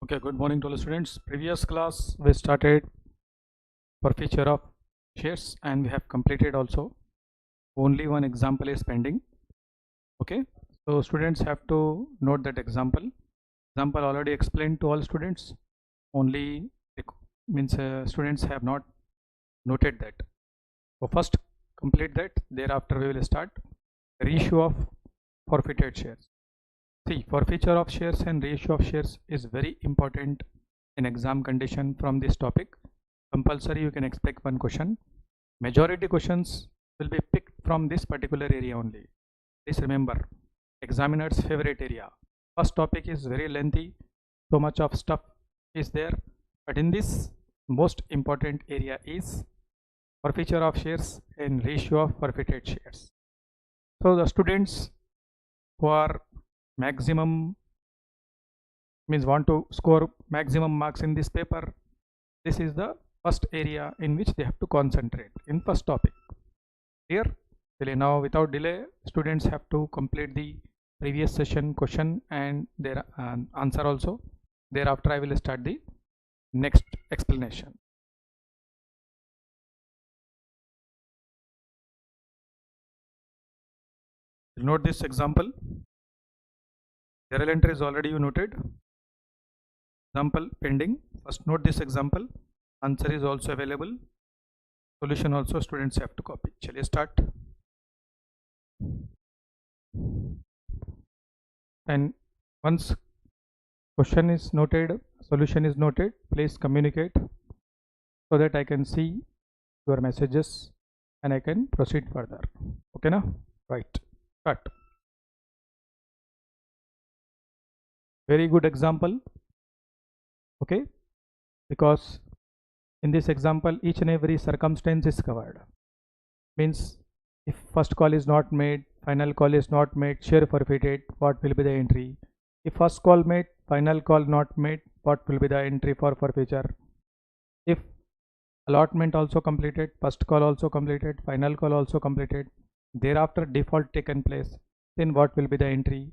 Okay, good morning to all students. Previous class we started forfeiture of shares and we have completed also. Only one example is pending. Okay, so students have to note that example. Example already explained to all students. Only means students have not noted that. So first complete that. Thereafter we will start reissue of forfeited shares. See, forfeiture of shares and reissue of shares is very important in exam condition from this topic. Compulsory you can expect one question. Majority questions will be picked from this particular area only. Please remember, examiner's favorite area. First topic is very lengthy, so much of stuff is there, but in this most important area is forfeiture of shares and ratio of forfeited shares. So the students who are maximum means want to score maximum marks in this paper, this is the first area in which they have to concentrate in first topic. Here now without delay students have to complete the previous session question and their answer also. Thereafter I will start the next explanation. Note this example. Journal entry is already you noted. Example pending. First note this example. Answer is also available. Solution also students have to copy. Chaliye start. And once question is noted, solution is noted, please communicate so that I can see your messages and I can proceed further. Okay now? Right. Start. Very good example. Okay, because in this example each and every circumstance is covered. Means if first call is not made, final call is not made, share forfeited, what will be the entry? If first call made, final call not made, what will be the entry for forfeiture? If allotment also completed, first call also completed, final call also completed, thereafter default taken place, then what will be the entry?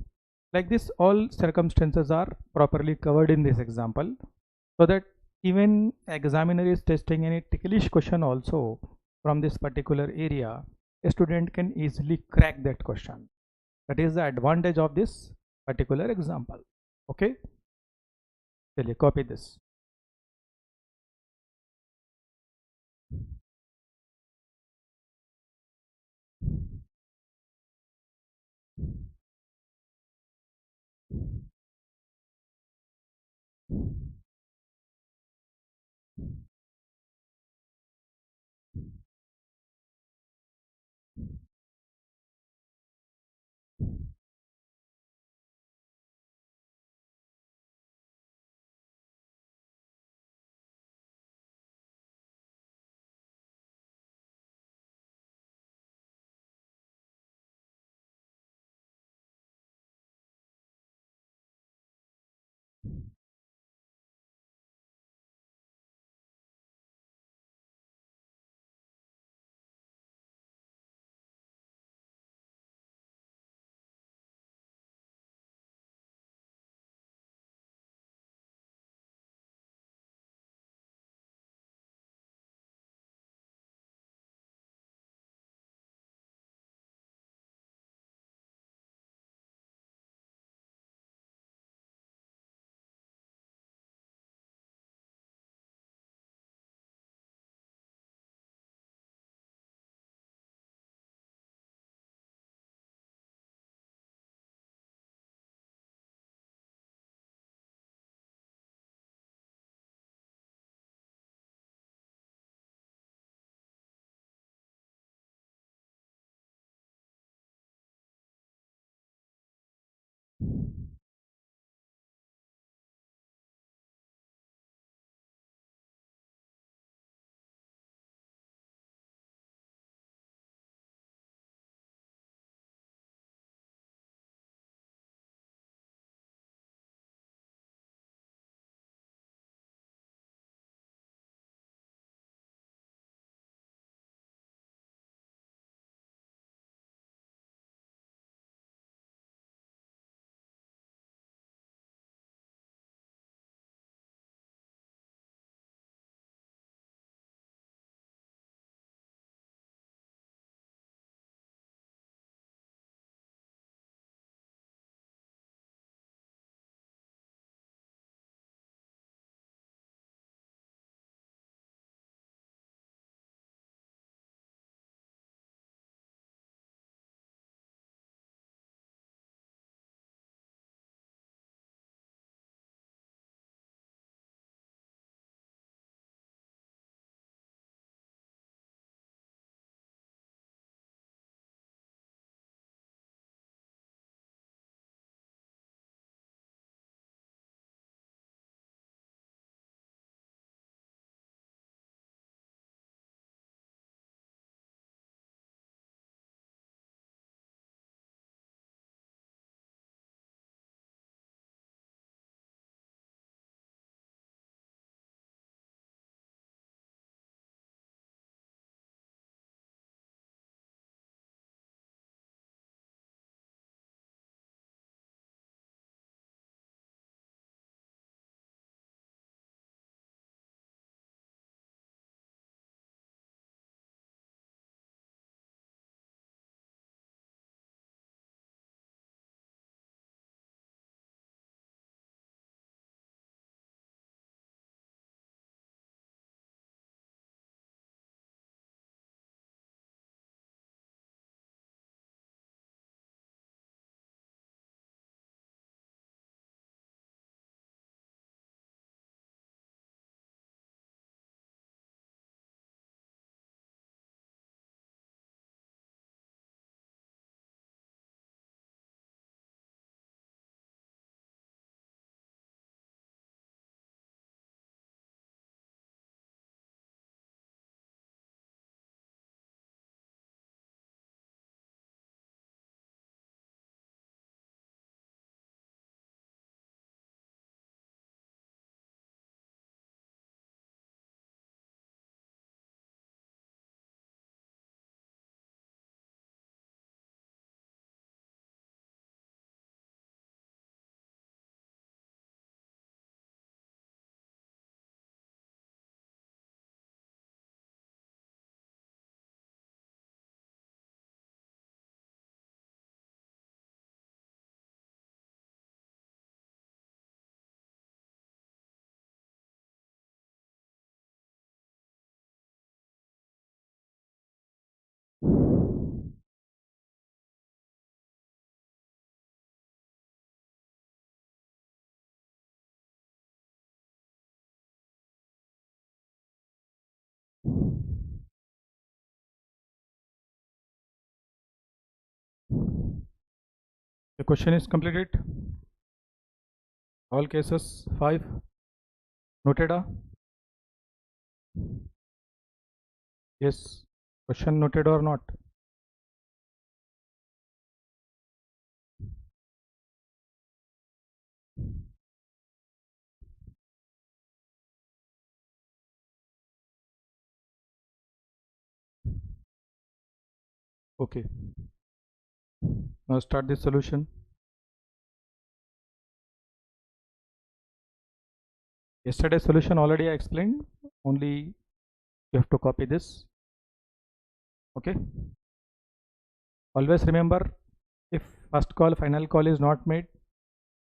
Like this, all circumstances are properly covered in this example, so that even examiner is testing any ticklish question also from this particular area, a student can easily crack that question. That is the advantage of this particular example. Okay, चलिए copy this. The question is completed. All cases 5 noted. Yes. Question noted or not? Okay. Now start the solution. Yesterday's solution already I explained. Only you have to copy this. Okay. Always remember, if first call final call is not made,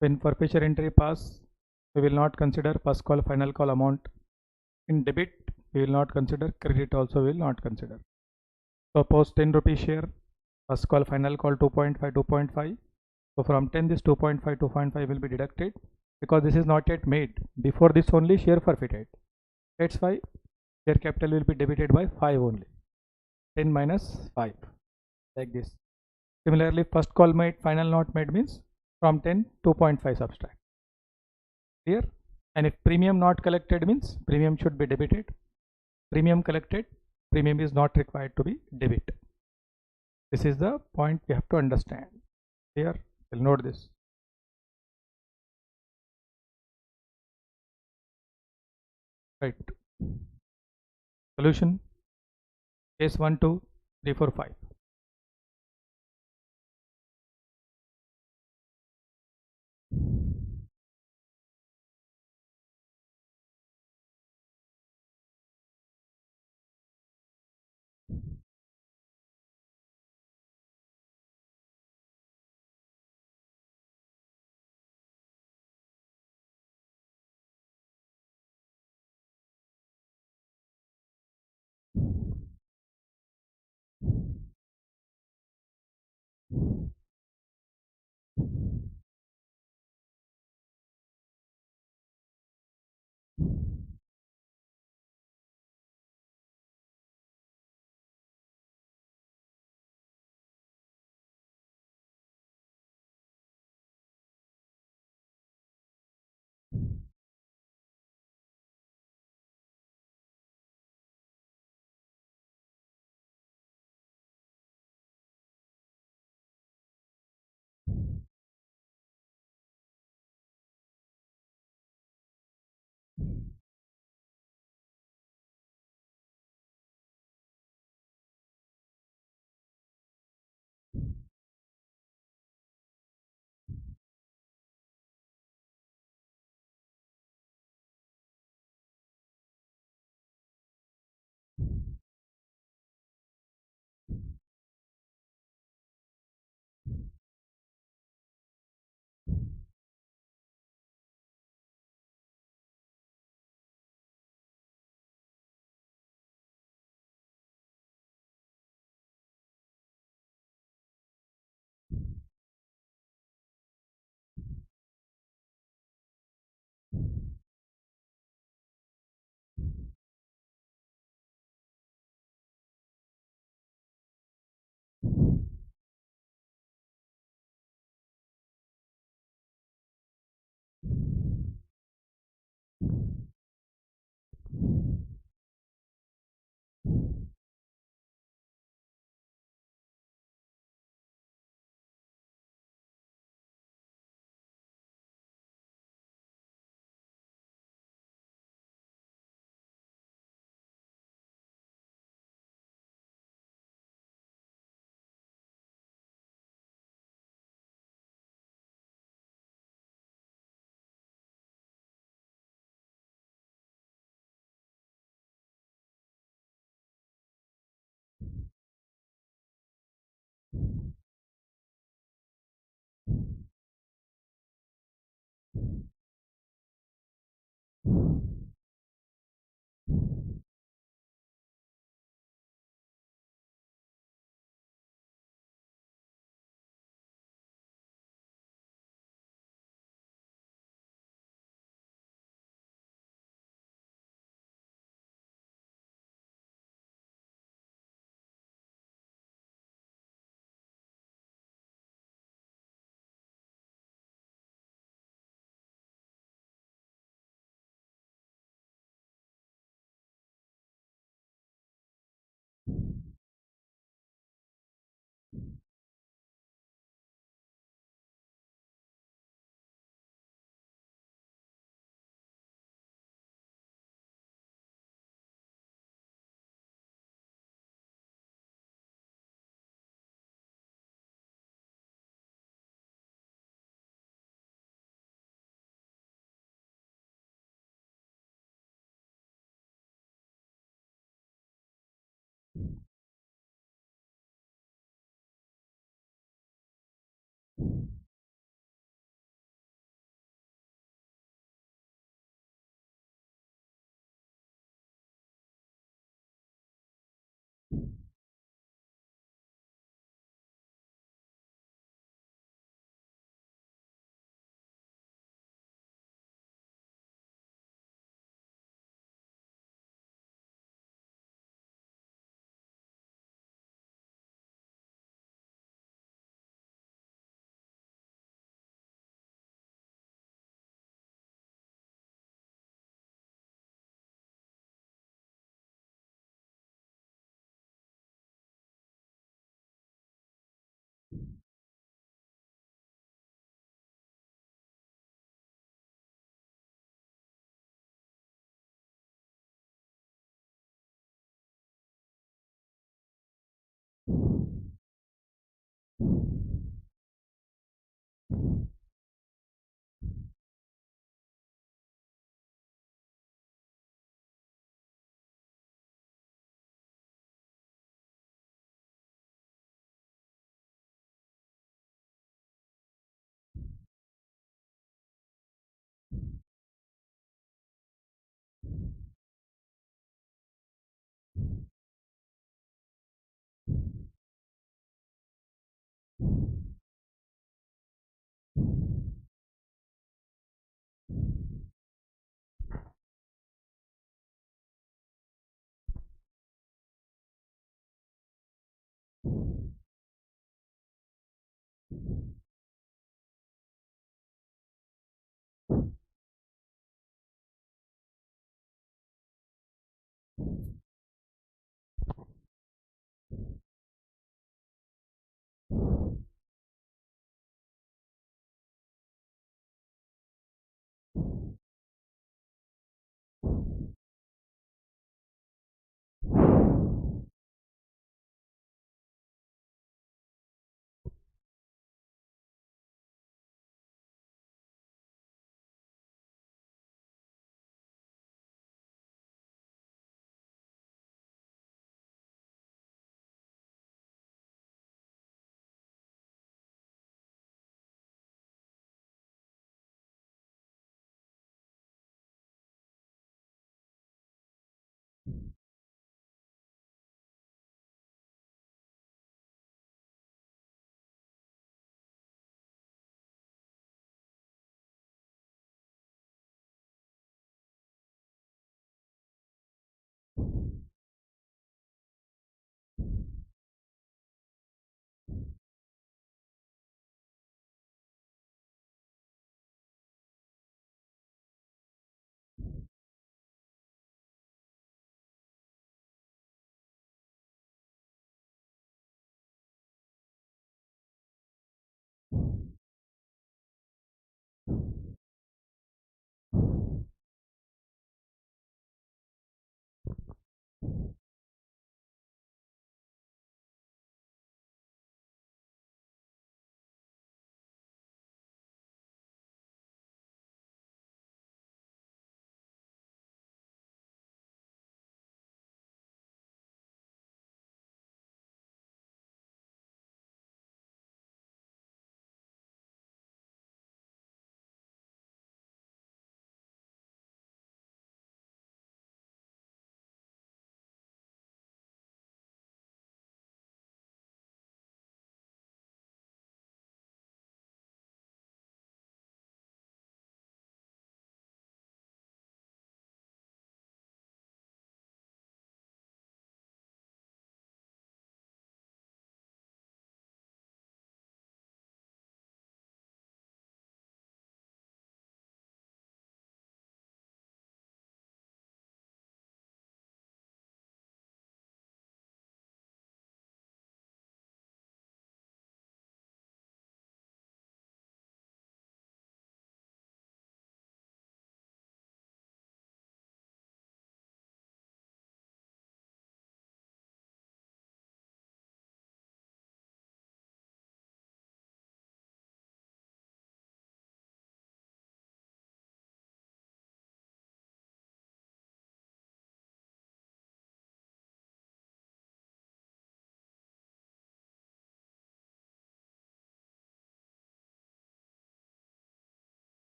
when forfeiture entry pass, we will not consider first call final call amount. In debit, we will not consider. Credit also will not consider. Suppose 10 rupee share, first call final call 2.5 2.5. So from 10 this 2.5 2.5 will be deducted because this is not yet made. Before this only share forfeited. That's why share capital will be debited by 5 only. 10 minus 5, like this. Similarly, first call made, final not made means from 10 2.5 subtract. Clear? And if premium not collected means premium should be debited. Premium collected, premium is not required to be debit. This is the point we have to understand. Here, we'll note this. Right. Solution. Case 1, 2, 3, 4, 5.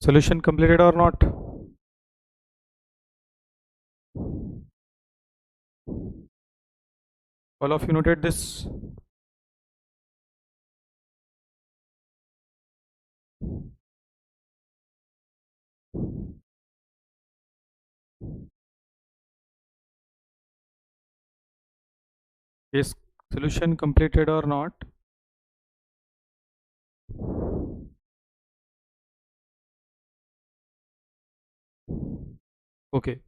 Solution completed or not? All of you noted this? Is solution completed or not? Okay.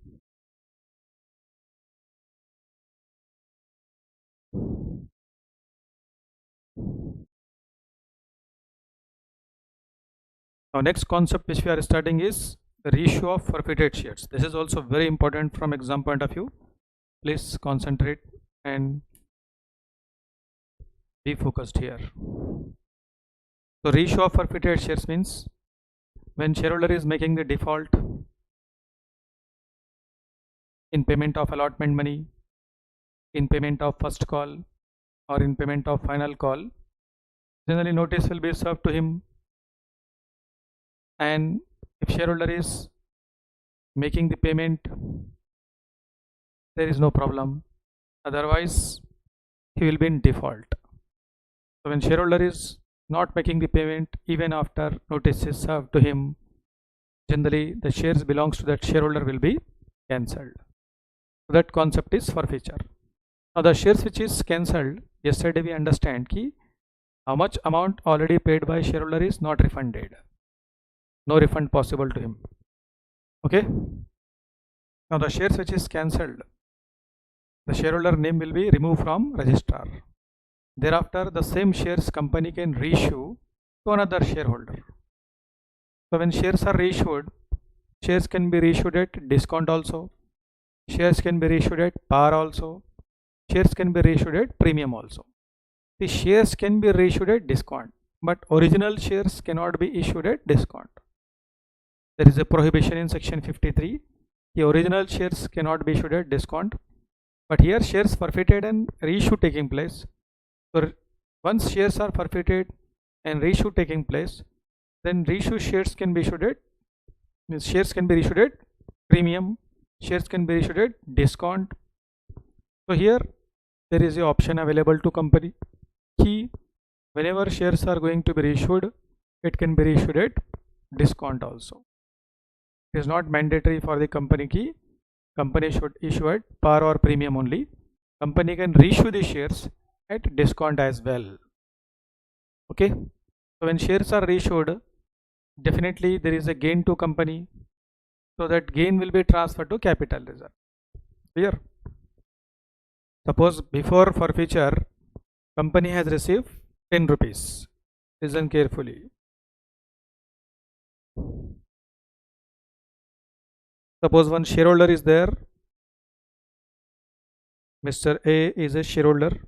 Now next concept which we are studying is the ratio of forfeited shares. This is also very important from exam point of view. Please concentrate and be focused here. So ratio of forfeited shares means when shareholder is making the default in payment of allotment money, in payment of first call, or in payment of final call, generally notice will be served to him, and if shareholder is making the payment, there is no problem, otherwise he will be in default. So when shareholder is not making the payment even after notice is served to him, generally the shares belongs to that shareholder will be cancelled. So that concept is forfeiture. Now the shares which is cancelled, yesterday we understand ki how much amount already paid by shareholder is not refunded, no refund possible to him. Okay. Now the shares which is cancelled, the shareholder name will be removed from registrar. Thereafter the same shares company can reissue to another shareholder. So when shares are reissued, shares can be reissued at discount also, shares can be reissued at par also, shares can be reissued at premium also. The shares can be reissued at discount, but original shares cannot be issued at discount. There is a prohibition in section 53. The original shares cannot be issued at discount, but here shares forfeited and reissue taking place. So once shares are forfeited and reissue taking place, then reissue shares can be issued at, means shares can be issued at premium, shares can be issued at discount. So here there is a option available to company ki whenever shares are going to be reissued, it can be reissued at discount also. It is not mandatory for the company ki company should issue at par or premium only. Company can reissue the shares at discount as well. Okay. So when shares are reissued, definitely there is a gain to company. So that gain will be transferred to capital reserve. Clear? Suppose before forfeiture, company has received 10 rupees. Listen carefully. Suppose one shareholder is there. Mr. A is a shareholder.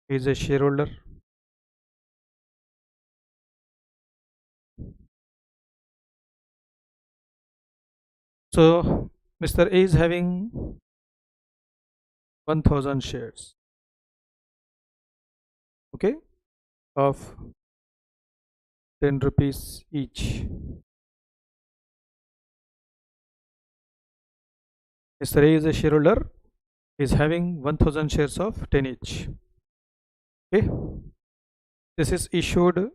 He is a shareholder. So Mr. A is having 1000 shares. Okay, of 10 rupees each. Mr. A is a shareholder, is having 1000 shares of 10 each. Okay, this is issued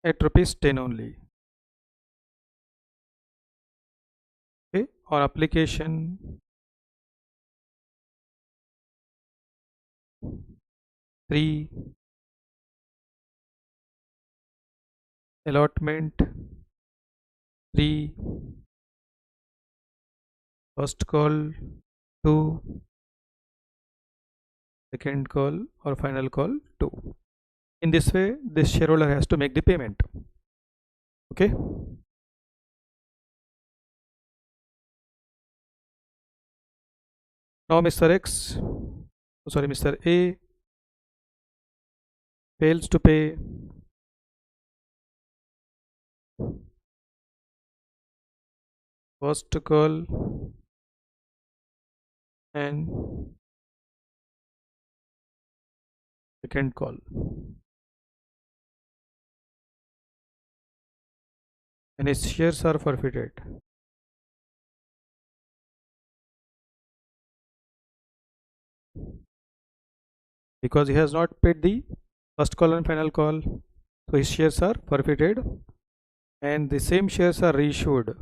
at rupees 10 only. Okay, on application 3, allotment 3, first call 2, second call or final call 2. In this way, this shareholder has to make the payment. Okay. Now Mr. A fails to pay first call and second call. and his shares are forfeited because he has not paid the first call and final call, so his shares are forfeited and the same shares are reissued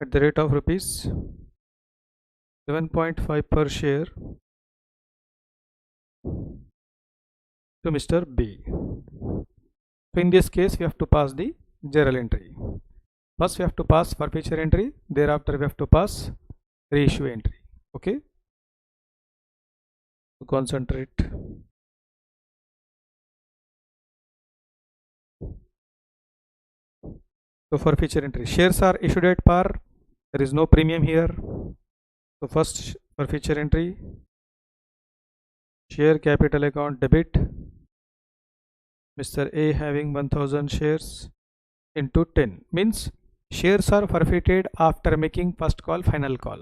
at the rate of rupees 7.5 per share to Mr. B. So in this case we have to pass the journal entry. First we have to pass forfeiture entry, thereafter we have to pass reissue entry. Okay, so concentrate. So forfeiture entry, shares are issued at par, there is no premium here. So first forfeiture entry, share capital account debit, Mr. A having 1000 shares into 10, means shares are forfeited after making first call final call.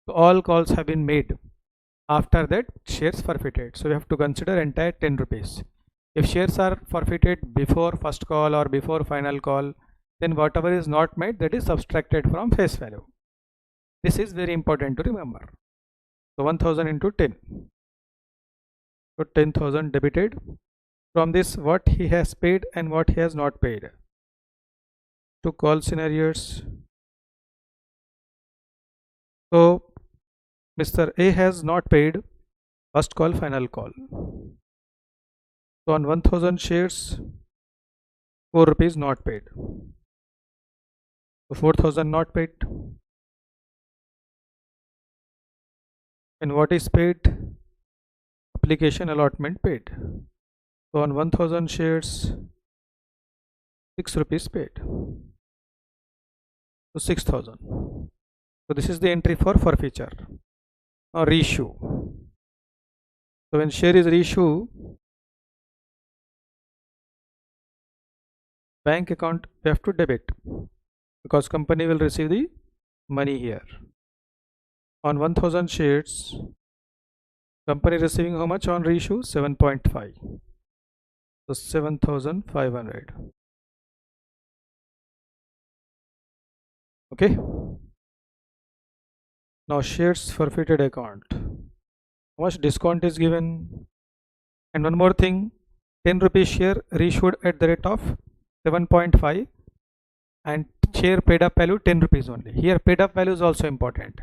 So all calls have been made, after that shares forfeited, so we have to consider entire 10 rupees. If shares are forfeited before first call or before final call, then whatever is not made, that is subtracted from face value. This is very important to remember. So 1000 into 10, so 10,000 debited. From this, what he has paid and what he has not paid. To call scenarios, so Mr. A has not paid first call final call, so on 1000 shares 4 rupees not paid, so 4000 not paid. And what is paid? Application allotment paid. So on 1000 shares 6 rupees paid, so 6000. So this is the entry for forfeiture or reissue. So when share is reissue, bank account we have to debit because company will receive the money here. On 1000 shares, company receiving how much on reissue? 7.5, so 7500. Okay, now shares forfeited account, how much discount is given? And one more thing, 10 rupees share reissued at the rate of 7.5 and share paid up value 10 rupees only. Here paid up value is also important,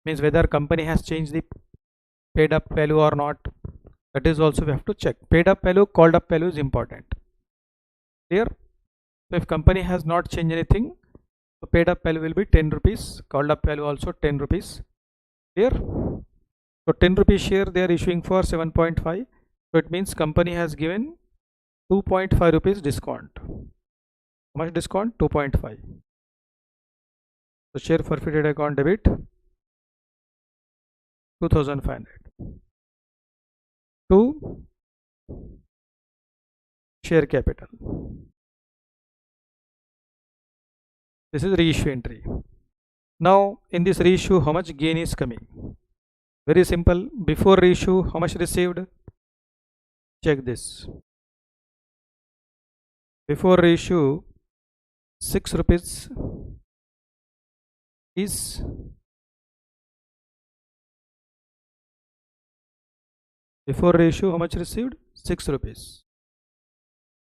means whether company has changed the paid up value or not, that is also we have to check. Paid up value, called up value is important here. So if company has not changed anything, so paid up value will be 10 rupees, called up value also 10 rupees here. So 10 rupees share they are issuing for 7.5, so it means company has given 2.5 rupees discount. How much discount? 2.5. So share forfeited account debit 2500 to share capital. This is reissue entry. Now in this reissue, how much gain is coming? Very simple. Before reissue, how much received? Check this. Before reissue, 6 rupees is before reissue, how much received? 6 rupees,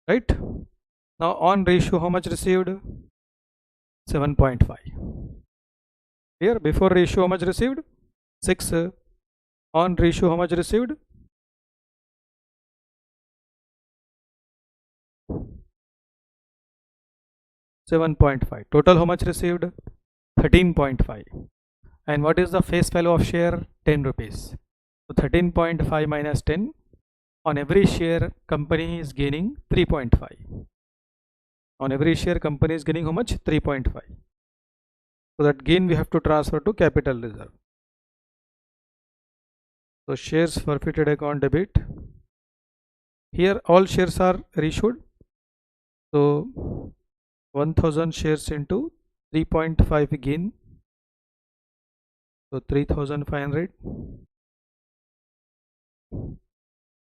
right? Now on reissue, how much received? 7.5. Here before reissue, how much received? 6. On reissue, how much received? 7.5. Total how much received? 13.5. And what is the face value of share? 10 rupees. So 13.5 minus 10, on every share company is gaining 3.5. On every share company is gaining how much? 3.5. So that gain we have to transfer to capital reserve. So shares forfeited account debit. Here all shares are reissued. So 1000 shares into 3.5 gain So 3500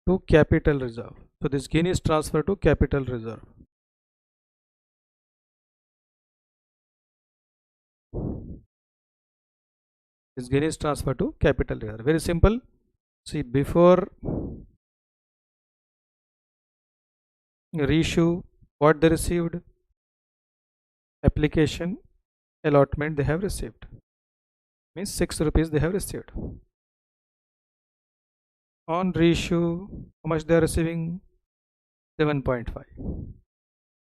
to capital reserve. So this gain is transferred to capital reserve. This gain is transferred to capital reserve. Very simple. See, before reissue, what they received? Application allotment they have received. Means 6 rupees they have received. On reissue, how much they are receiving? 7.5.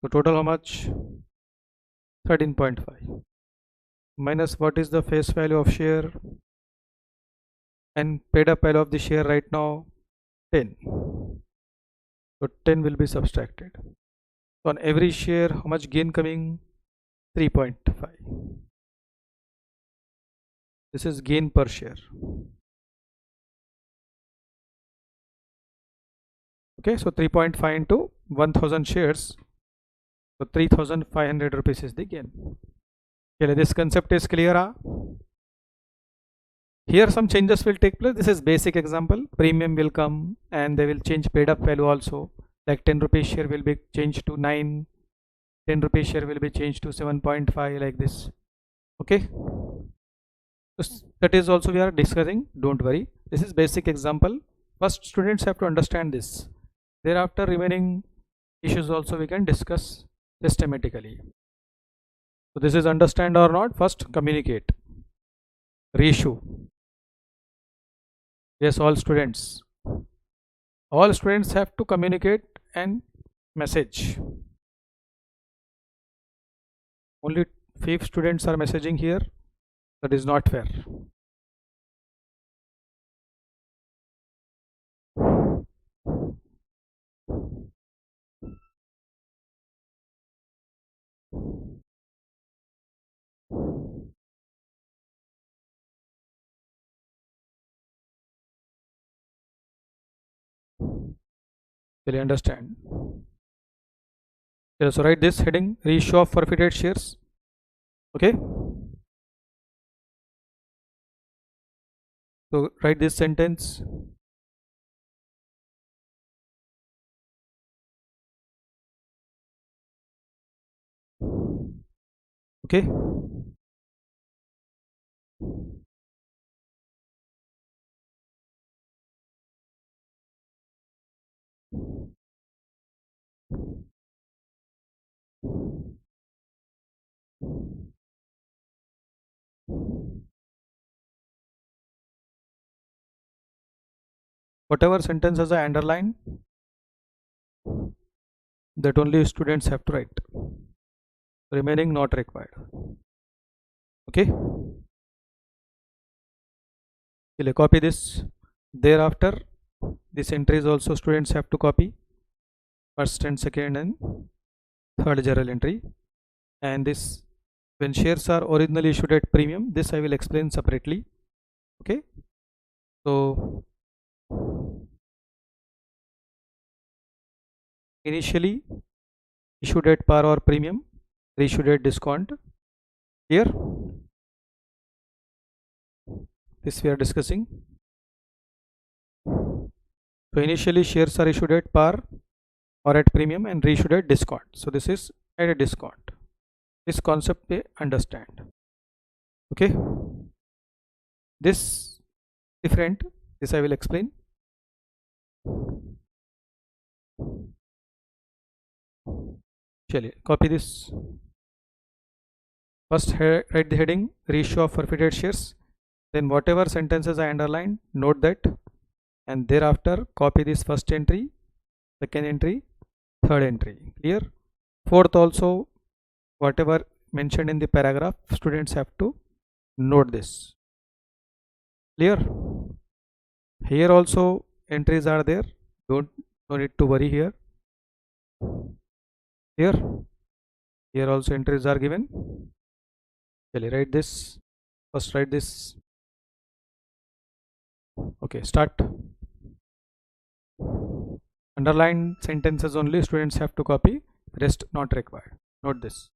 So total how much? 13.5. Minus what is the face value of share and paid up value of the share right now? 10. So 10 will be subtracted. So on every share, how much gain coming? 3.5. This is gain per share. Okay, so 3.5 into 1000 shares. So 3500 rupees is the gain. Okay, this concept is clear. Here some changes will take place. This is basic example. Premium will come and they will change paid up value also. Like 10 rupees share will be changed to 9. 10 rupees share will be changed to 7.5 like this. Okay. So that is also we are discussing. Don't worry. This is basic example. First students have to understand this. Thereafter remaining issues also we can discuss systematically. So this is understand or not? First communicate. Reissue. Yes, all students. All students have to communicate and message. Only 5 students are messaging here. That is not fair. Will you understand? Okay, so write this heading, reissue of forfeited shares. Okay. So write this sentence. Okay. Whatever sentence has I underline, that only students have to write. Remaining not required. Okay. Copy this. Thereafter, this entries also students have to copy. First and second and third journal entry. And this, when shares are originally issued at premium, this I will explain separately. Okay. So initially issued at par or premium, reissued at discount. Here, this we are discussing. So initially shares are issued at par or at premium and reissued at discount. So this is at a discount. This concept they understand. Okay. This different. This I will explain. Copy this. First write the heading, reissue of forfeited shares. Then whatever sentences I underlined, note that, and thereafter copy this first entry, second entry, third entry. Clear? Fourth also, whatever mentioned in the paragraph, students have to note this. Clear? Here also entries are there. No need to worry here. Here also entries are given. Write this. First write this. Okay, start. Underlined sentences only students have to copy, rest not required. Note this.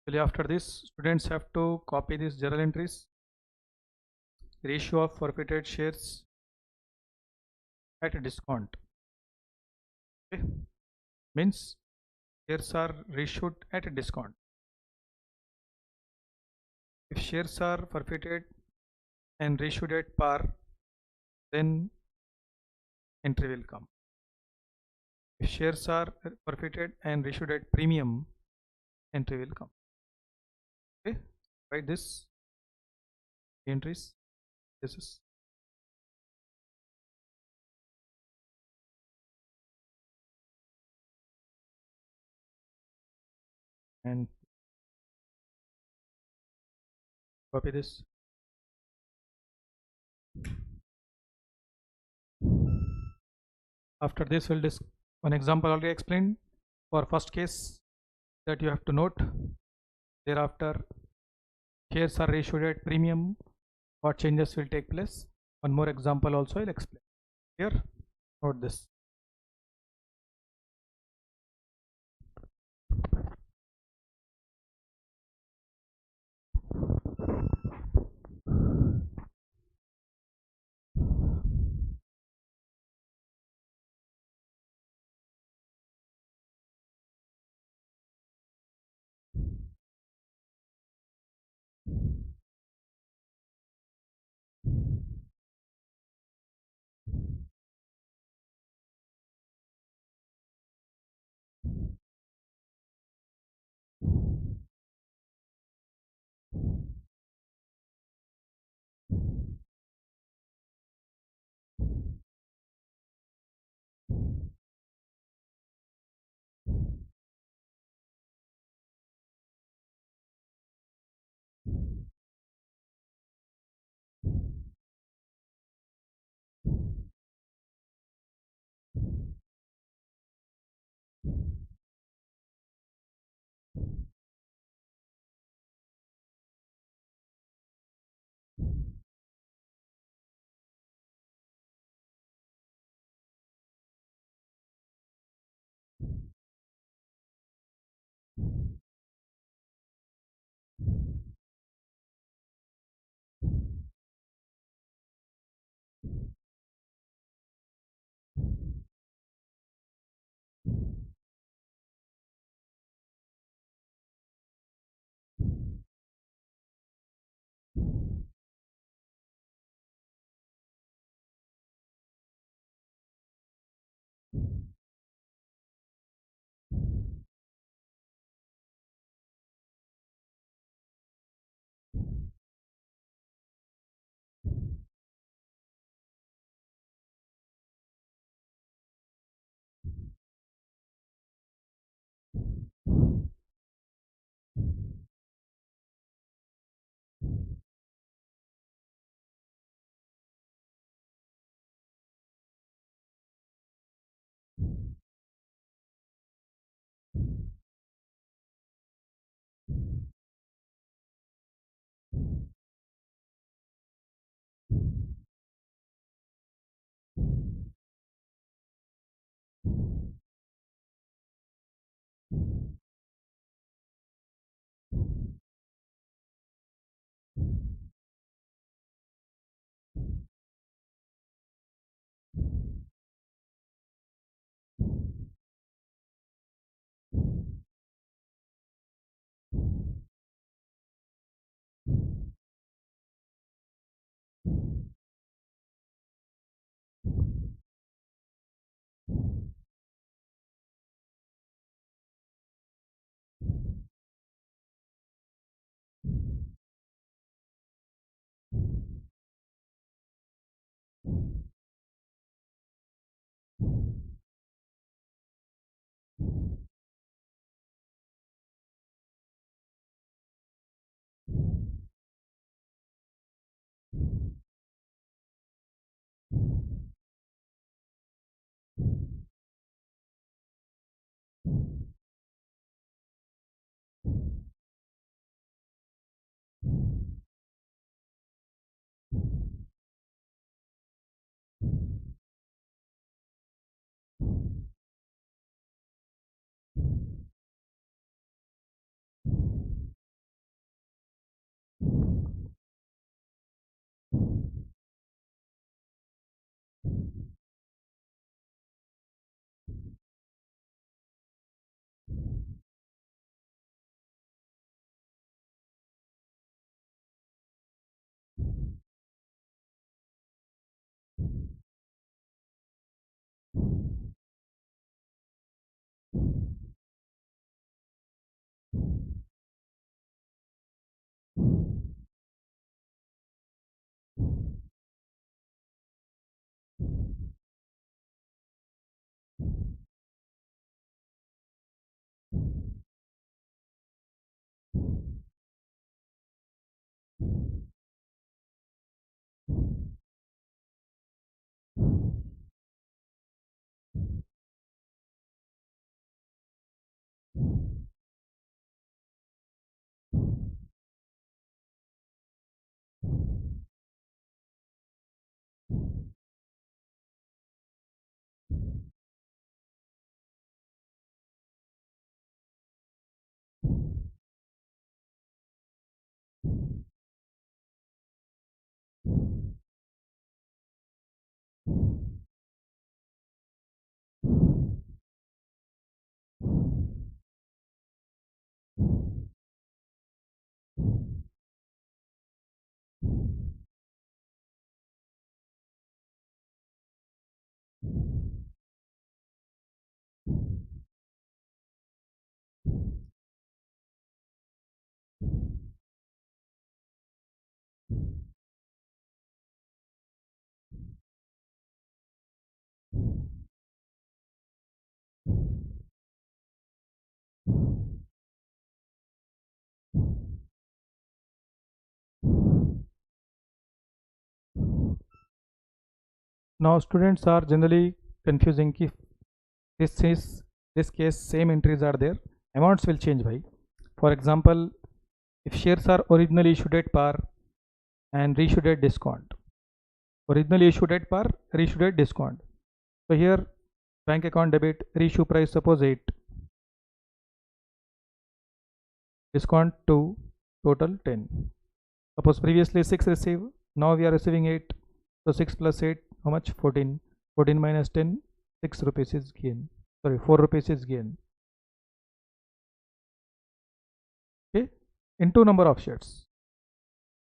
Actually, after this, students have to copy these journal entries. Ratio of forfeited shares at a discount. Okay, means shares are reissued at a discount. If shares are forfeited and reissued at par, then entry will come. If shares are forfeited and reissued at premium, entry will come. Okay, write this entries. This is and copy this. After this, we'll discuss one example already explained for first case that you have to note. Thereafter, shares are issued at premium. What changes will take place? One more example also I'll explain. Here, note this. Now students are generally confusing if this is this case same entries are there, amounts will change by. For example, if shares are originally issued at par and reissued at discount, originally issued at par, reissued at discount. So here bank account debit, reissue price suppose 8, discount 2, total 10. Suppose previously 6 received, now we are receiving 8. So 6 plus 8, how much? 14. 14 minus 10, 6 rupees is gain. Sorry, 4 rupees is gain. Okay, into number of shares.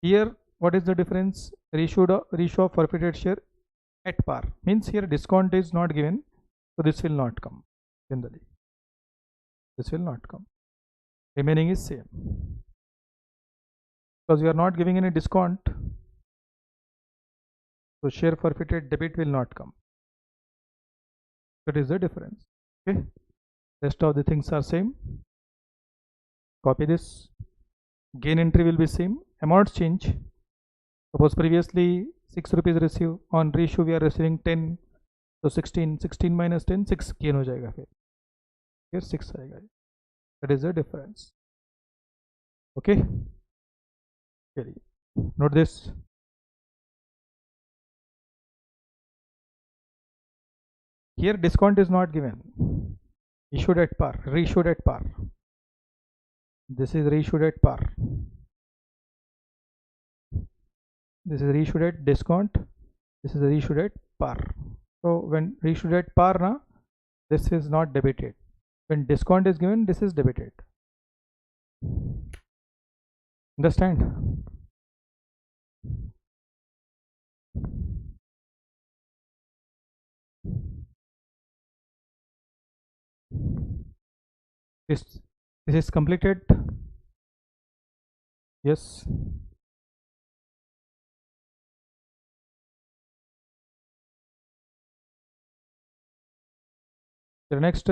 Here, what is the difference? Reissue of forfeited share at par. Means here discount is not given, so this will not come. Generally, this will not come. Remaining is same. Because we are not giving any discount, so share forfeited debit will not come. That is the difference. Okay, rest of the things are same. Copy this. Gain entry will be same. Amounts change. Suppose previously 6 rupees received, on reissue we are receiving 10. तो 16 minus 10 6 gain हो जाएगा, फिर 6 आएगा. That is the difference. Okay, चलिए note this. Here discount is not given. Issued at par, reissued at par. This is reissued at par. This is reissued at discount. This is reissued at par. So when reissued at par, na, this is not debited. When discount is given, this is debited. Understand? This is completed. Yes. The next,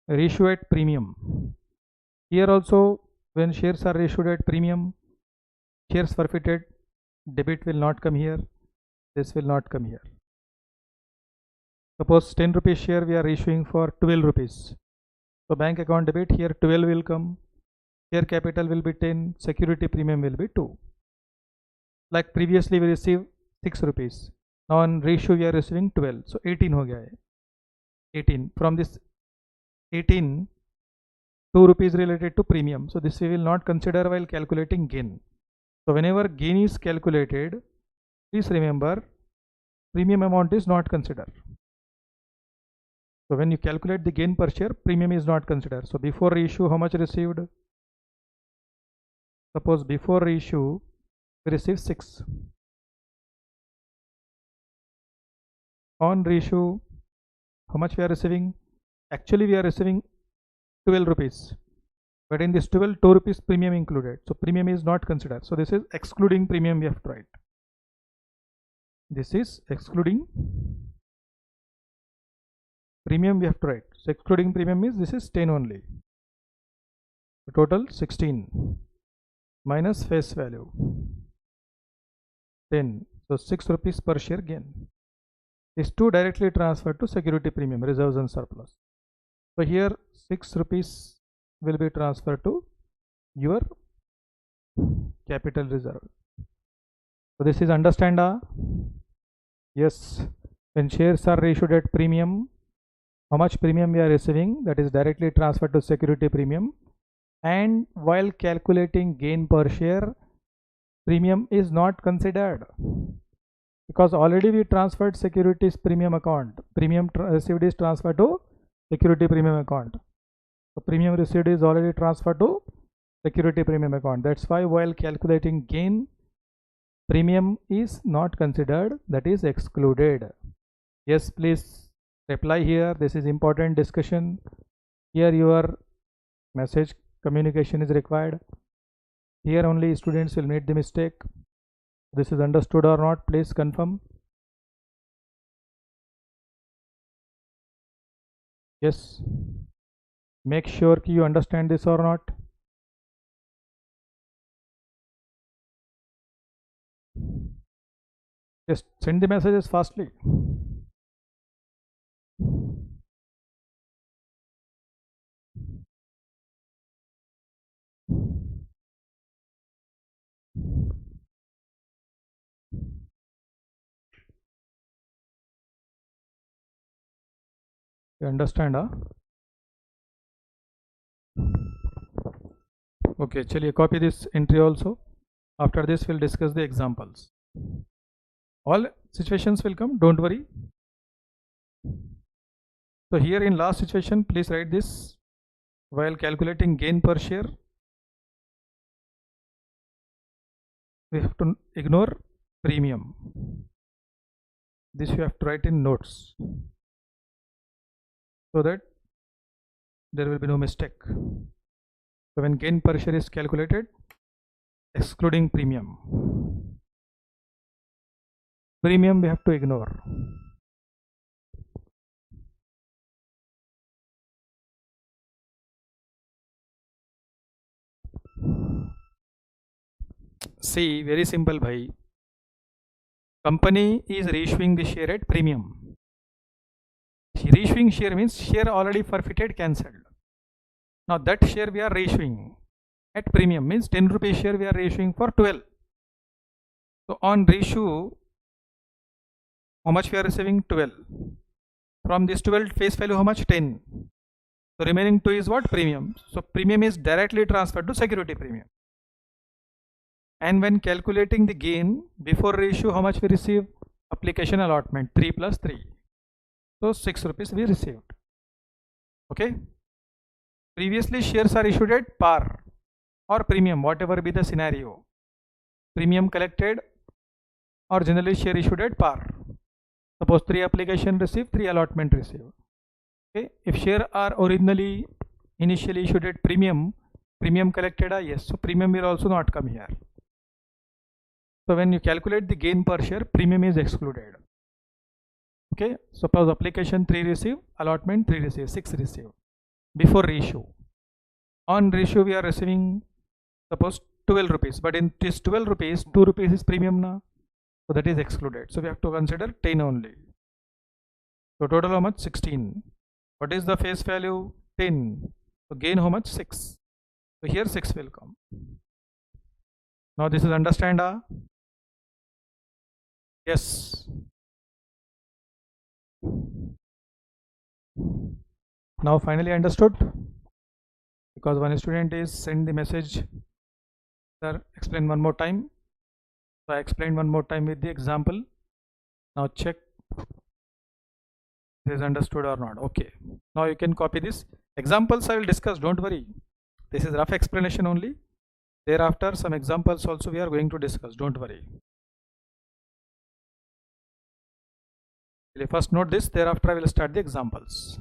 reissue at premium. Here also, when shares are issued at premium, shares forfeited, debit will not come here, this will not come here. Suppose 10 rupees share we are issuing for 12 rupees. So bank account debit, here 12 will come, share capital will be 10, security premium will be 2. Like previously we received 6 rupees. Now on reissue we are receiving 12. So 18 ho gaya hai. 18. From this 18, 2 rupees related to premium. So this we will not consider while calculating gain. So whenever gain is calculated, please remember premium amount is not considered. So when you calculate the gain per share, premium is not considered. So before reissue, how much received? Suppose before reissue, we receive 6. On reissue, how much we are receiving? Actually, we are receiving 12 rupees. But in this 12, 2 rupees premium included. So premium is not considered. So this is excluding premium we have to write. This is excluding premium we have to write. So excluding premium is this is 10 only. The total 16 minus face value 10. So 6 rupees per share gain. Is 2 directly transferred to security premium, reserves and surplus. So here 6 rupees will be transferred to your capital reserve. So this is understand? Yes. When shares are issued at premium, how much premium we are receiving, that is directly transferred to security premium. And while calculating gain per share, premium is not considered because already we transferred securities premium account. Premium received is transferred to security premium account. So premium received is already transferred to security premium account. That's why while calculating gain, premium is not considered, that is excluded. Yes, please reply here. This is important discussion. Here your message communication is required. Here only students will make the mistake. This is understood or not, please confirm. Yes, make sure you understand this or not. Just send the messages fastly. You understand? Okay, chaliye copy this entry also. After this we'll discuss the examples. All situations will come, don't worry. So here in last situation, please write this. While calculating gain per share, we have to ignore premium. This you have to write in notes so that there will be no mistake. So when gain per share is calculated, excluding premium, premium we have to ignore. See, very simple, bhai. Company is reissuing the share at premium. Reissuing share means share already forfeited, cancelled. Now that share we are reissuing at premium, means 10 rupees share we are reissuing for 12. So on reissue, how much we are receiving? 12. From this 12 face value, how much? 10. So remaining 2 is what? Premium. So premium is directly transferred to security premium. And when calculating the gain before reissue, how much we receive? Application allotment 3 plus 3. So 6 rupees we received. Okay. Previously shares are issued at par or premium, whatever be the scenario. Premium collected or generally share issued at par. Suppose 3 application received, 3 allotment received. Okay. If share are originally initially issued at premium, premium collected, yes. So premium will also not come here. So when you calculate the gain per share, premium is excluded. Okay. Suppose application 3 receive, allotment 3 receive, 6 receive before reissue. On reissue we are receiving suppose 12 rupees, but in this 12 rupees, 2 rupees is premium now. So that is excluded. So we have to consider 10 only. So total how much? 16. What is the face value? 10. So gain how much? 6. So here 6 will come. Now this is understand? Yes. Now finally understood? Because one student is send the message, sir, explain one more time. So I explained one more time with the example. Now check this is understood or not. Okay. Now you can copy this. Examples I will discuss, don't worry. This is rough explanation only. Thereafter some examples also we are going to discuss, don't worry. First note this, thereafter I will start the examples.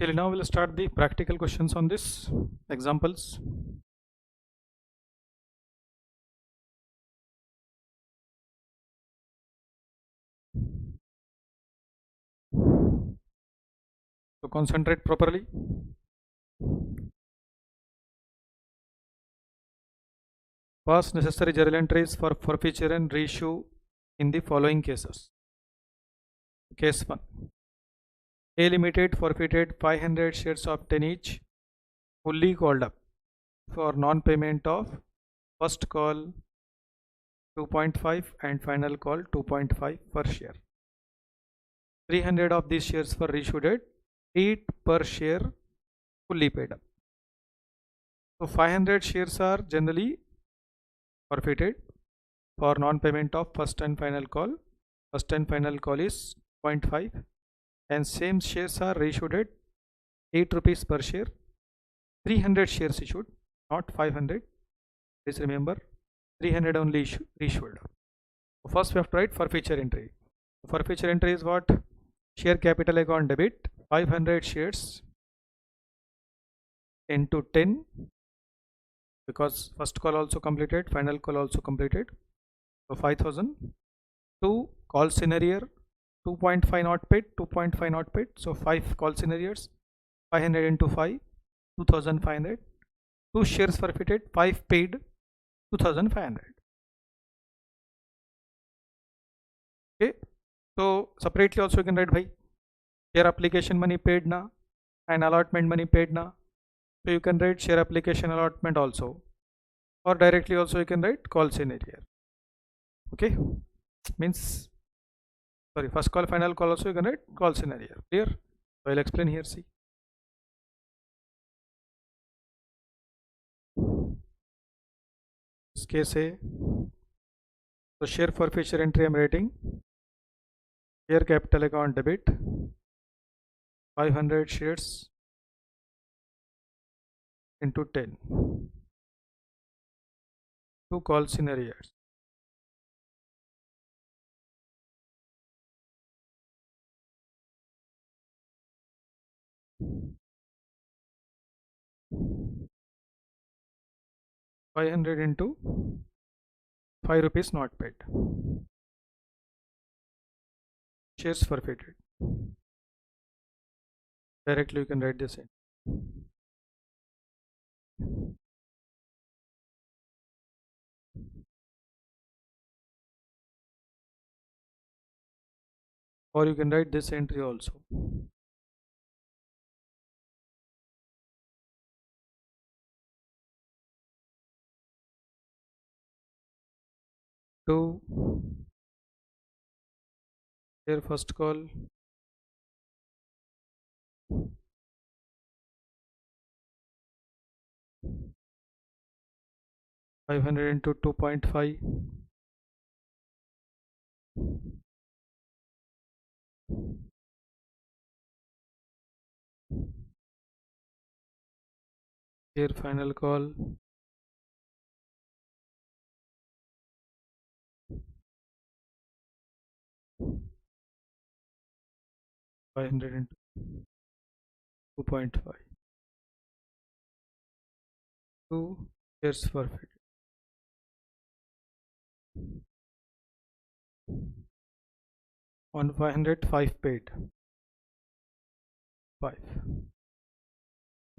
Till now we'll start the practical questions on this examples. So concentrate properly. Pass necessary journal entries for forfeiture and reissue in the following cases. Case 1. A Limited forfeited 500 shares of 10 each, fully called up for non-payment of first call 2.5 and final call 2.5 per share. 300 of these shares were reissued at 8 per share, fully paid up. So 500 shares are generally forfeited for non-payment of first and final call. First and final call is 0.5, and same shares are reissued at 8 rupees per share. 300 shares issued, not 500. Please remember, 300 only issued. First we have to write forfeiture entry. Forfeiture entry is what? Share capital account debit 500 shares into 10, because first call also completed, final call also completed. So 5000. 2 call scenario 2.5 not paid, 2.5 not paid. So 5 call scenarios, 500 into 5, 2500. 2 shares forfeited, 5 paid, 2500. Okay. So separately also you can write bhai, share application money paid na and allotment money paid na. So you can write share application allotment also, or directly also you can write call scenario. Okay, means sorry, first call final call also you can write call scenario. Clear? So I'll explain here. See, this case A. So share forfeiture entry I'm writing. Share capital account debit 500 shares into 10. 2 call scenarios. $500 into 5 rupees not paid. Shares forfeited. Directly you can write this in. Or you can write this entry also. 2 share first call 500 into 2.5. Here final call 500 into 2.5. 2 shares forfeited. On 500, 5 paid. 5.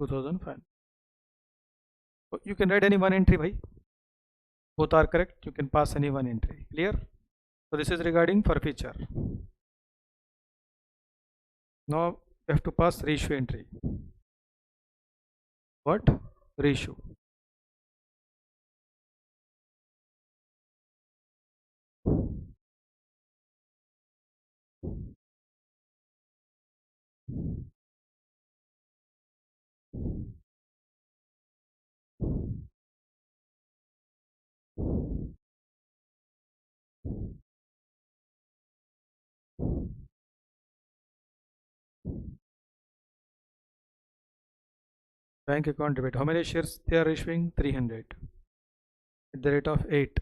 2005. So you can write any one entry, bhai. Both are correct. You can pass any one entry. Clear? So this is regarding forfeiture. Now you have to pass reissue entry. What? Reissue. Bank account debit. How many shares they are issuing? 300 at the rate of 8.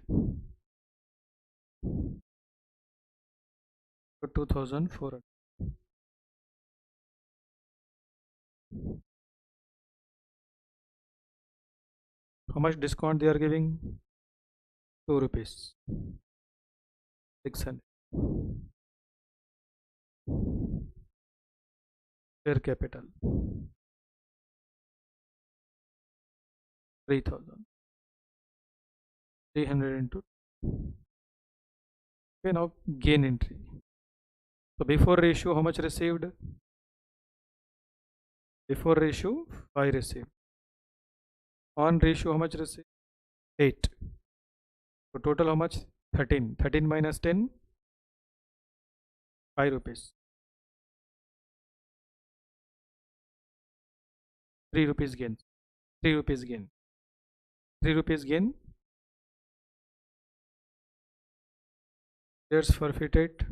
So 2400. How much discount they are giving? 2 rupees. 600. Share capital 3000. 300 into. Okay, now gain entry. So before ratio, how much received? Before ratio, 5 received. On ratio, how much received? 8. So total how much? 13. 13 minus 10, 5 rupees. 3 rupees gain. 3 rupees gain. 3 rupees gain. Shares forfeited.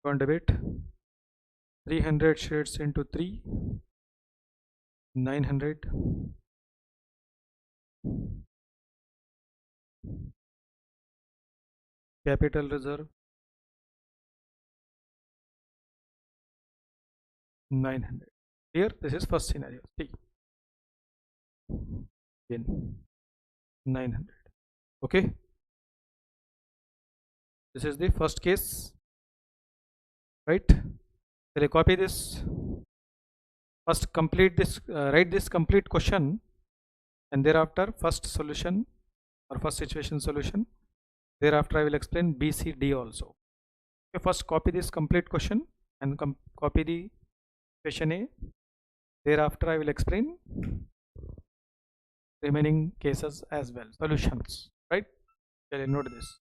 On debit. 300 shares into 3. 900. Capital reserve. 900. Here, this is first scenario. See. Gain. 900. Okay. This is the first case. Right. Shall I copy this? First complete this, write this complete question, and thereafter first solution or first situation solution. Thereafter I will explain B, C, D also. Okay, first copy this complete question and copy the question A. Thereafter I will explain remaining cases as well, solutions, right? Shall I note this?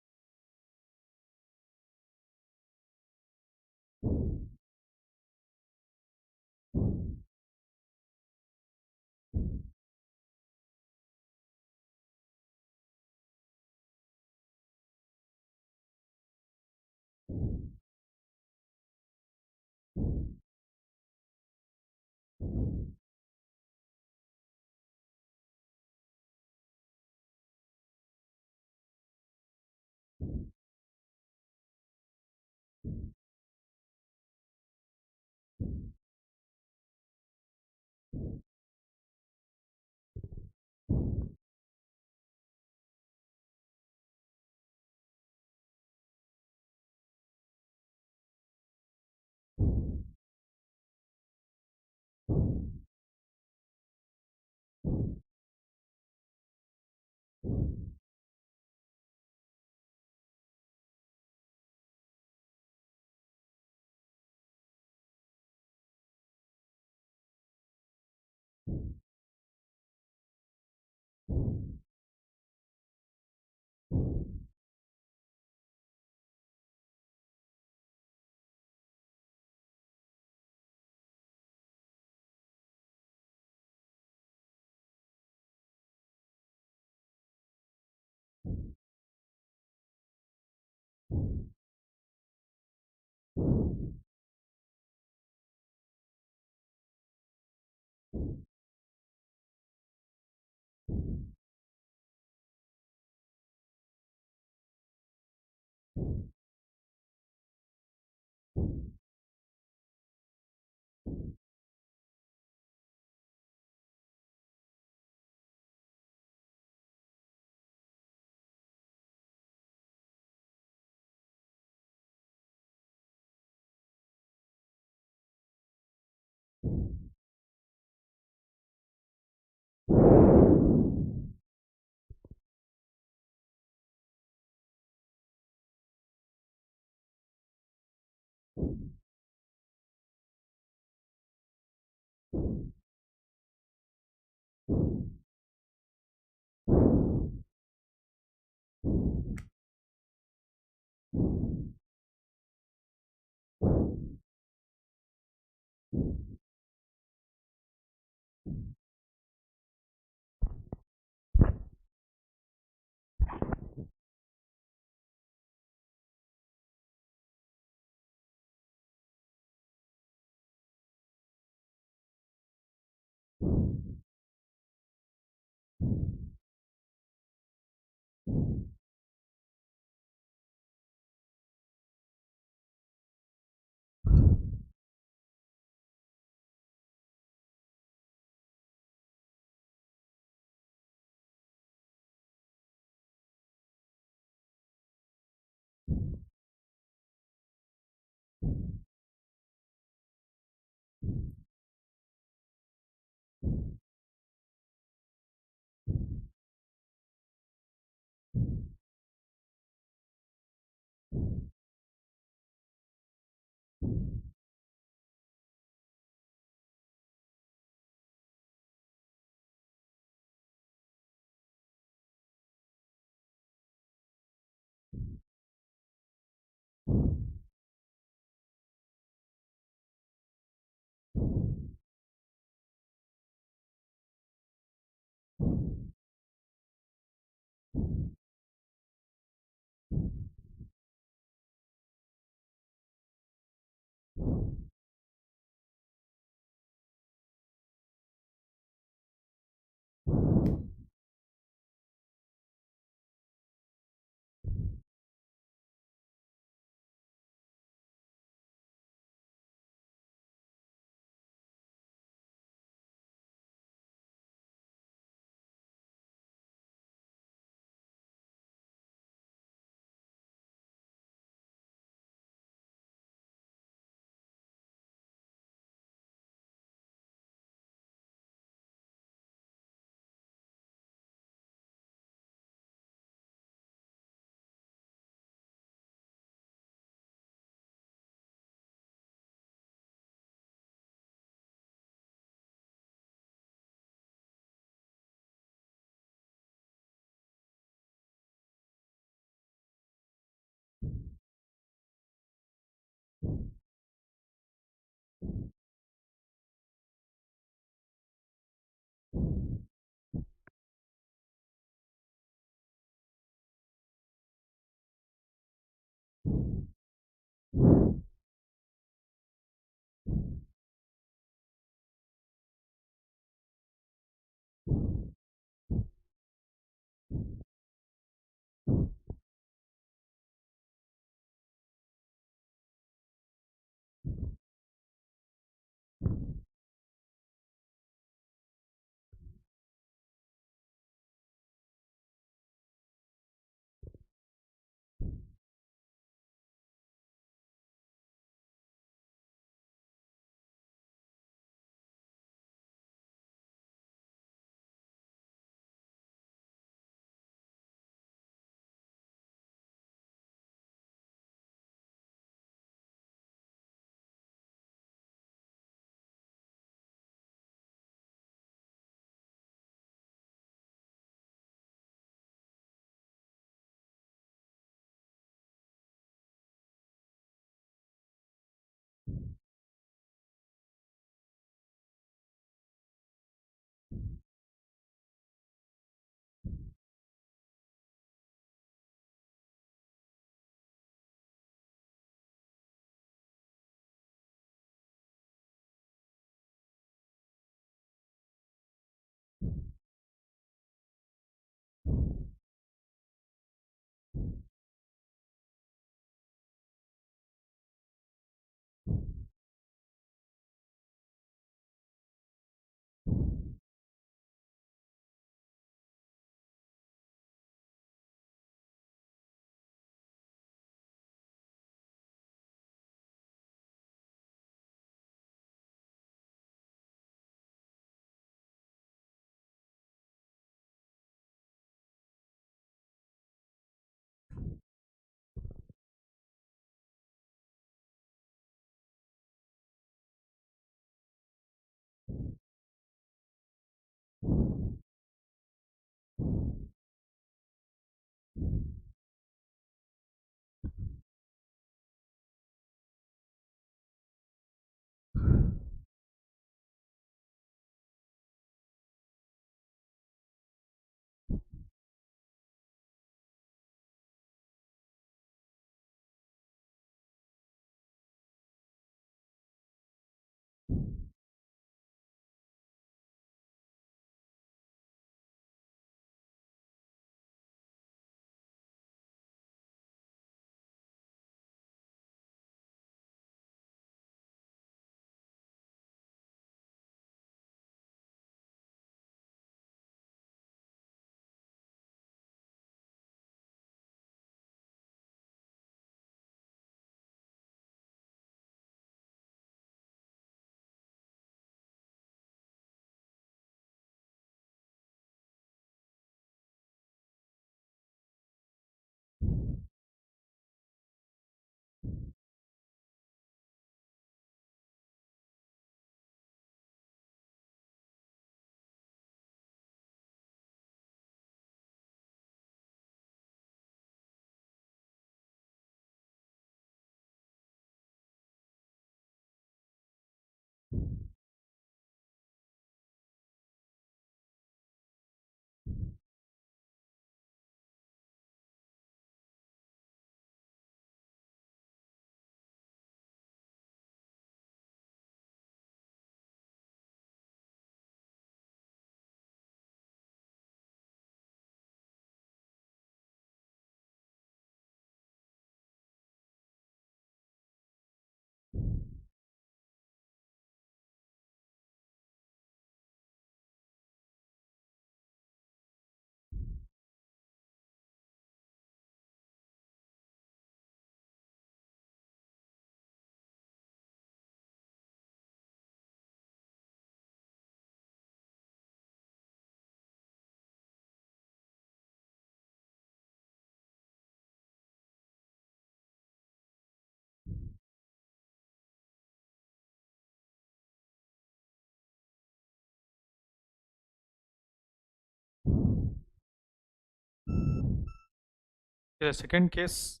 The second case,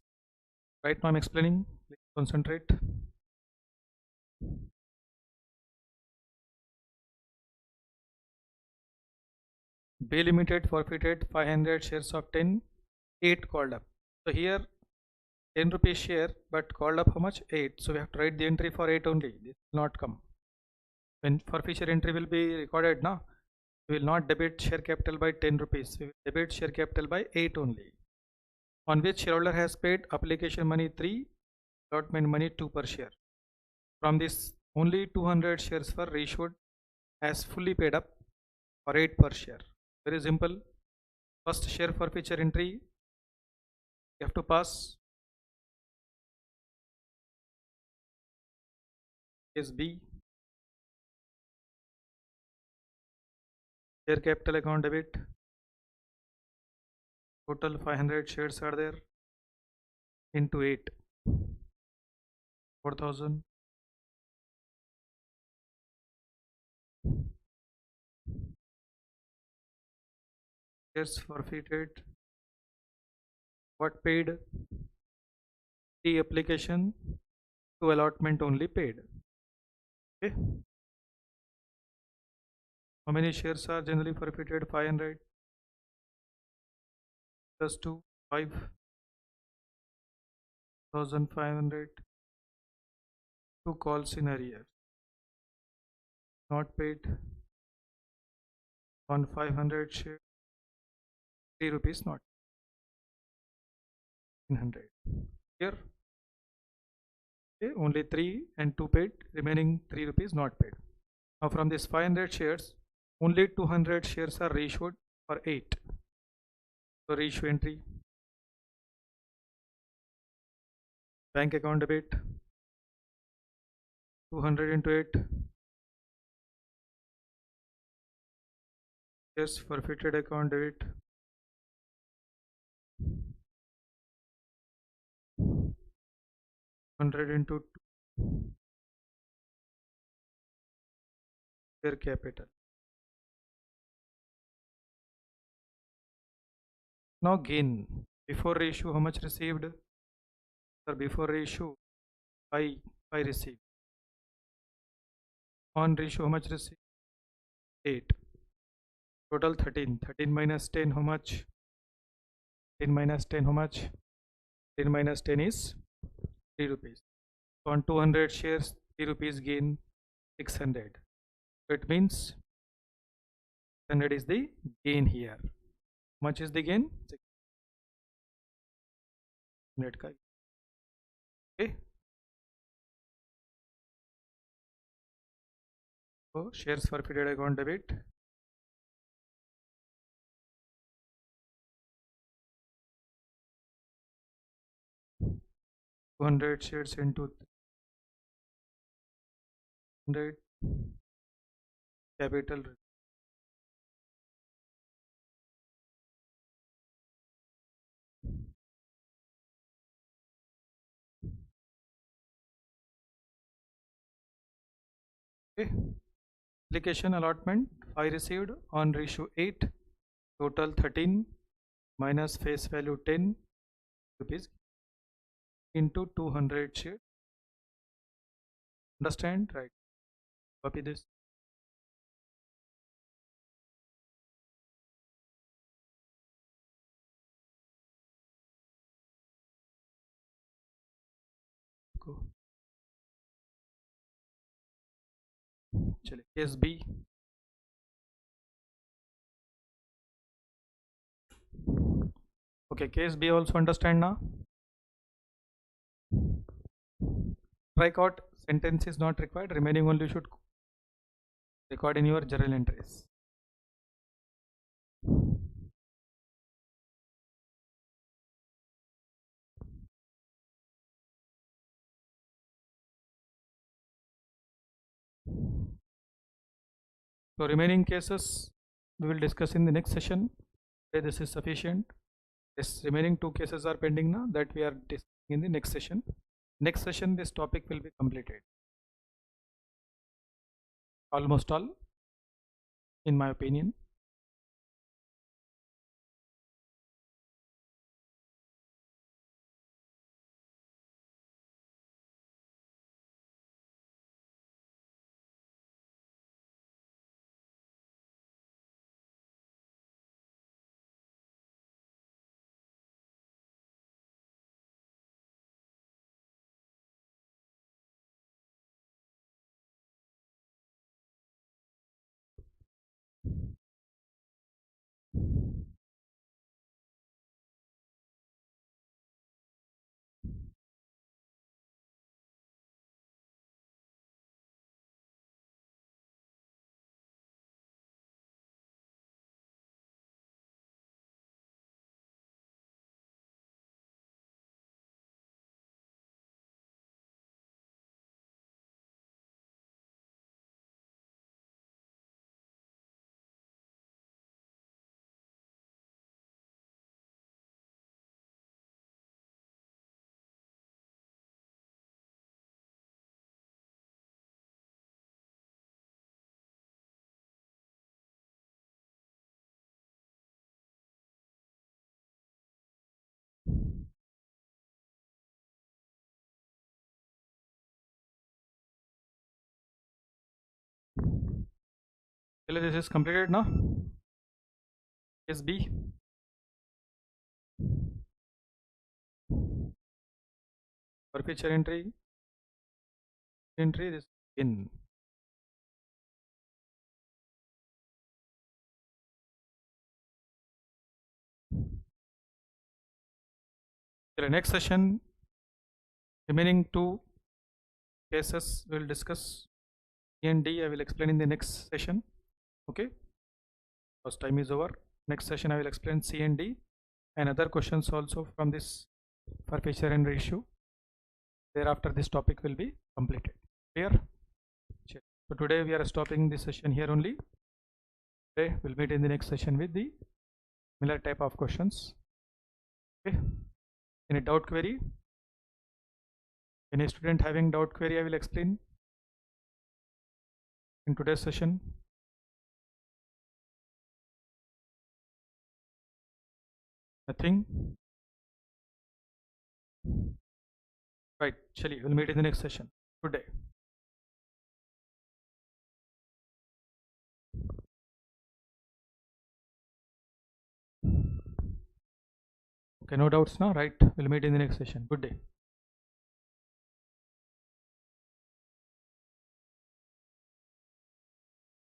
right now I'm explaining, please concentrate. B Limited forfeited 500 shares of 10, 8 called up. So here 10 rupees share, but called up how much? 8. So we have to write the entry for 8 only. This will not come. When forfeiture entry will be recorded now, we will not debit share capital by 10 rupees. We will debit share capital by 8 only. On which shareholder has paid application money 3, allotment money 2 per share. From this, only 200 shares were reissued as fully paid up for 8 per share. Very simple. First share forfeiture entry, you have to pass. Case B, share capital account debit. Total 500 shares are there into 8, 4000. Shares forfeited. What paid? The application to allotment only paid. Okay. How many shares are generally forfeited? 500 plus 2, 5,500. 2 calls in arrears. Not paid on 500 shares. 3 rupees not 100. Here, okay, only 3 and 2 paid, remaining 3 rupees not paid. Now from this 500 shares, only 200 shares are reissued for 8. So reissue entry, bank account debit, 200 into 8, shares forfeited account debit, 100 into 2, share capital. Now gain, before reissue how much received? Or before reissue 5 received. On reissue how much received? 8. Total 13. 13 minus 10 how much? 10 minus 10 how much? 10 minus 10 is 3 rupees. So on 200 shares 3 rupees gain 600. So it means 600 is the gain here. How much is the gain? 600 ka. Okay. So shares forfeited account debit. $200 shares into 100 capital. Okay. Application allotment 5 received on reissue 8, total 13 minus face value 10 rupees into 200 shares. Understand? Right. Copy this. Go. चलिए case B. Okay, case B also understand now. Strike out sentence is not required. Remaining only should record in your journal entries. So remaining cases we will discuss in the next session. Today this is sufficient. This remaining 2 cases are pending now, that we are discussing in the next session. Next session this topic will be completed. Almost all, in my opinion. Till this is completed now. Is B. For picture entry this in. The next session, remaining two cases we'll discuss. C and D I will explain in the next session. Okay, first time is over. Next session I will explain C and D and other questions also from this forfeiture and issue. Thereafter this topic will be completed. Clear? So today we are stopping this session here only. Okay, we'll meet in the next session with the similar type of questions. Okay, any doubt query? Any student having doubt query I will explain in today's session. Nothing? Right, Shali, we'll meet in the next session. Good day. Okay, no doubts now, right? We'll meet in the next session. Good day.